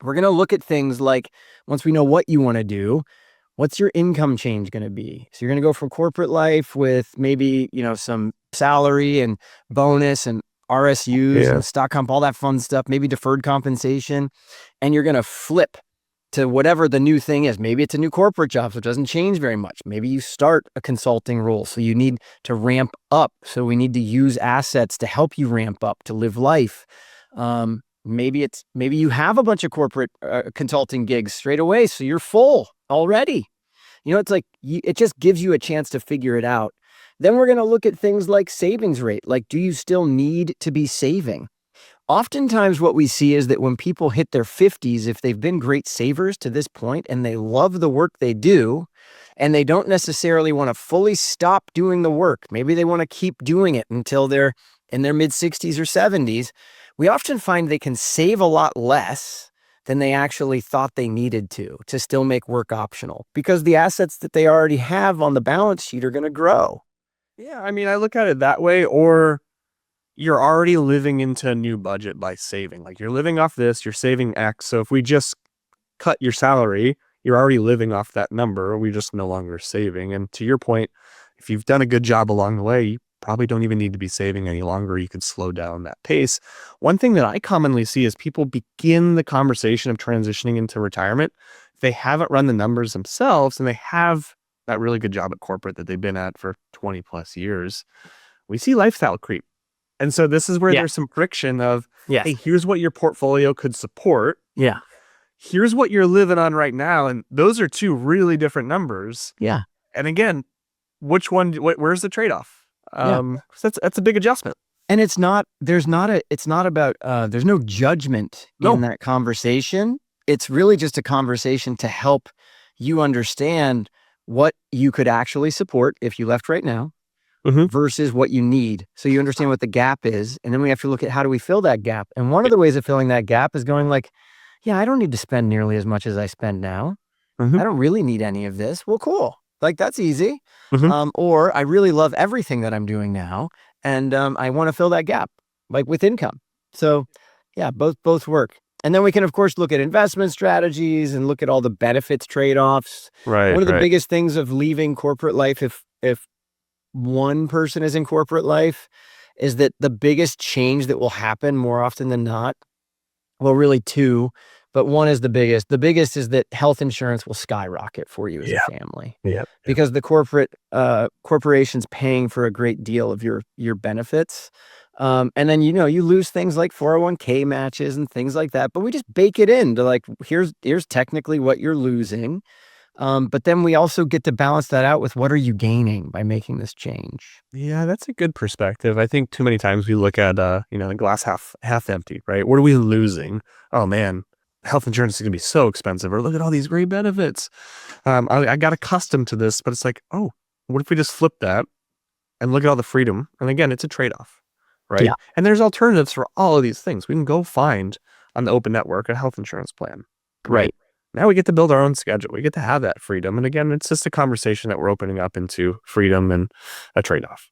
We're going to look at things like, once we know what you want to do, what's your income change going to be? So you're going to go from corporate life with maybe, some salary and bonus and RSUs and stock comp, all that fun stuff, maybe deferred compensation. And you're going to flip to whatever the new thing is. Maybe it's a new corporate job, so it doesn't change very much. Maybe you start a consulting role, so you need to ramp up. So we need to use assets to help you ramp up, to live life. Maybe you have a bunch of corporate consulting gigs straight away, so you're full already. It's like it just gives you a chance to figure it out. Then we're going to look at things like savings rate. Like, do you still need to be saving? Oftentimes what we see is that when people hit their 50s, if they've been great savers to this point and they love the work they do, and they don't necessarily want to fully stop doing the work, maybe they want to keep doing it until they're in their mid 60s or 70s, we often find they can save a lot less than they actually thought they needed to still make work optional, because the assets that they already have on the balance sheet are going to grow. Yeah, I mean, I look at it that way, or you're already living into a new budget by saving. Like, you're living off this, you're saving X. So if we just cut your salary, you're already living off that number. We just no longer saving. And to your point, if you've done a good job along the way, you probably don't even need to be saving any longer. You could slow down that pace. One thing that I commonly see is people begin the conversation of transitioning into retirement. They haven't run the numbers themselves, and they have that really good job at corporate that they've been at for 20 plus years. We see lifestyle creep. And so this is where there's some friction of, hey, here's what your portfolio could support. Yeah. Here's what you're living on right now. And those are two really different numbers. Yeah. And again, which one, where's the trade-off? That's a big adjustment. And there's no judgment in that conversation. It's really just a conversation to help you understand what you could actually support if you left right now. Versus what you need. So you understand what the gap is. And then we have to look at, how do we fill that gap? And one of the ways of filling that gap is going like, I don't need to spend nearly as much as I spend now. I don't really need any of this. Well, cool. Like, that's easy. Or I really love everything that I'm doing now, and I want to fill that gap, like with income. So both work. And then we can, of course, look at investment strategies and look at all the benefits trade-offs. Right. One of the biggest things of leaving corporate life, if one person is in corporate life, is that the biggest change that will happen more often than not, well, really two, but one is the biggest. The biggest is that health insurance will skyrocket for you as a family. Because the corporation's paying for a great deal of your benefits. And then, you lose things like 401k matches and things like that, but we just bake it in to like, here's technically what you're losing. But then we also get to balance that out with, what are you gaining by making this change? Yeah, that's a good perspective. I think too many times we look at, the glass half empty, right? What are we losing? Oh man, health insurance is going to be so expensive. Or look at all these great benefits. I got accustomed to this, but it's like, oh, what if we just flip that and look at all the freedom? And again, it's a trade-off, right? Yeah. And there's alternatives for all of these things. We can go find on the open network a health insurance plan. Right. Now we get to build our own schedule. We get to have that freedom. And again, it's just a conversation that we're opening up into freedom and a trade-off.